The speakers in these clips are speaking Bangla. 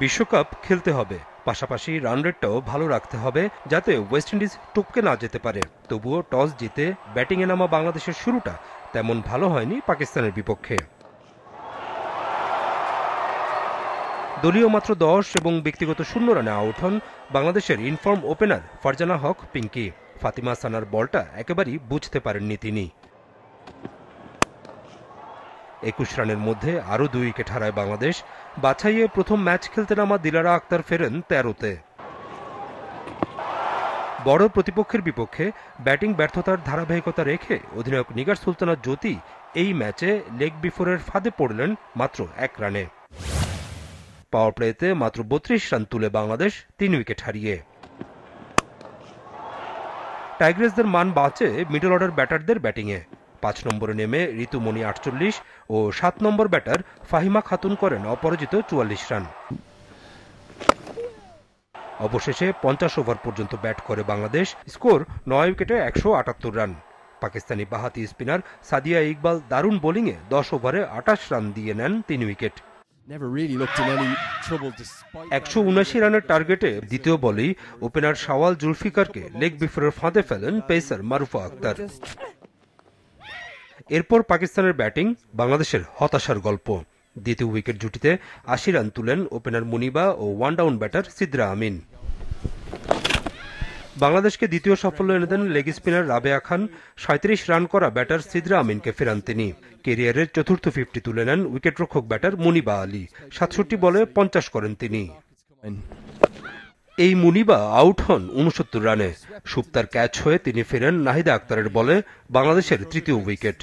বিশ্বকাপ খেলতে হবে, পাশাপাশি রান রেটটাও ভালো রাখতে হবে যাতে ওয়েস্ট ইন্ডিজ টপকে না যেতে পারে। তবুও টস জিতে ব্যাটিংয়ে নামা বাংলাদেশের শুরুটা তেমন ভালো হয়নি পাকিস্তানের বিপক্ষে। দলীয় মাত্র 10 এবং ব্যক্তিগত 0 রানে আউট হন বাংলাদেশের ইনফর্ম ওপেনার ফারজানা হক পিঙ্কি। ফাতিমা সানার বলটা একেবারেই বুঝতে পারেননি তিনি। 21 রানের মধ্যে আরও 2 উইকেট হারায় বাংলাদেশ। বাছাইয়ে প্রথম ম্যাচ খেলতে নামা দিলারা আক্তার ফেরেন 13তে। বড় প্রতিপক্ষের বিপক্ষে ব্যাটিং ব্যর্থতার ধারাবাহিকতা রেখে অধিনায়ক নিগার সুলতানা জ্যোতি এই ম্যাচে লেগ বিফোরের ফাঁদে পড়লেন মাত্র 1 রানে। পাওয়ার প্লেতে মাত্র 32 রান তুলে বাংলাদেশ 3 উইকেট হারিয়ে। টাইগ্রেসদের মান বাঁচে মিডল অর্ডার ব্যাটারদের ব্যাটিংয়ে। 5 নম্বরে নেমে ঋতুমণি 48 ও 7 নম্বর ব্যাটার ফাহিমা খাতুন করেন অপরাজিত 44 রান। অবশেষে 50 ওভার পর্যন্ত ব্যাট করে বাংলাদেশ। স্কোর 9 উইকেটে 178 রান। পাকিস্তানি বাঁহাতি স্পিনার সাদিয়া ইকবাল দারুণ বোলিংয়ে 10 ওভারে 28 রান দিয়ে নেন 3 উইকেট। 179 রানের টার্গেটে দ্বিতীয় বলেই ওপেনার শাওয়াল জুলফিকারকে লেগ বিফোরের ফাঁদে ফেলেন পেসার মারুফা আক্তার। এরপর পাকিস্তানের ব্যাটিং, বাংলাদেশের হতাশার গল্প। দ্বিতীয় উইকেট জুটিতে 80 রান তুলেন ওপেনার মুনিবা ও ওয়ান ডাউন ব্যাটার সিদ্রা আমিন। বাংলাদেশকে দ্বিতীয় সাফল্য এনে দেন লেগ স্পিনার রাবেয়া খান। 37 রান করা ব্যাটার সিদ্রা আমিনকে ফেরান তিনি। ক্যারিয়ারের চতুর্থ 50 তুলে নেন উইকেটরক্ষক ব্যাটার মুনিবা আলী। 67 বলে 50 করেন তিনি। এই মুনিবা আউট হন 69 রানে। সুপ্তার ক্যাচ হয়ে তিনি ফেরেন নাহিদা আক্তারের বলে বাংলাদেশের তৃতীয় উইকেট।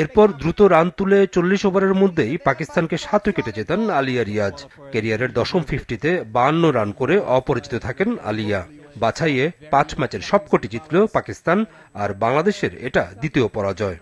এরপর দ্রুত রান তুলে 40 ওভারের মধ্যেই পাকিস্তানকে 7 উইকেটে জেতান আলিয়া রিয়াজ। ক্যারিয়ারের দশম 50-তে 52 রান করে অপরাজিত থাকেন আলিয়া। বাছাইয়ে 5 ম্যাচের সবকটি জিতল পাকিস্তান, আর বাংলাদেশের এটা দ্বিতীয় পরাজয়।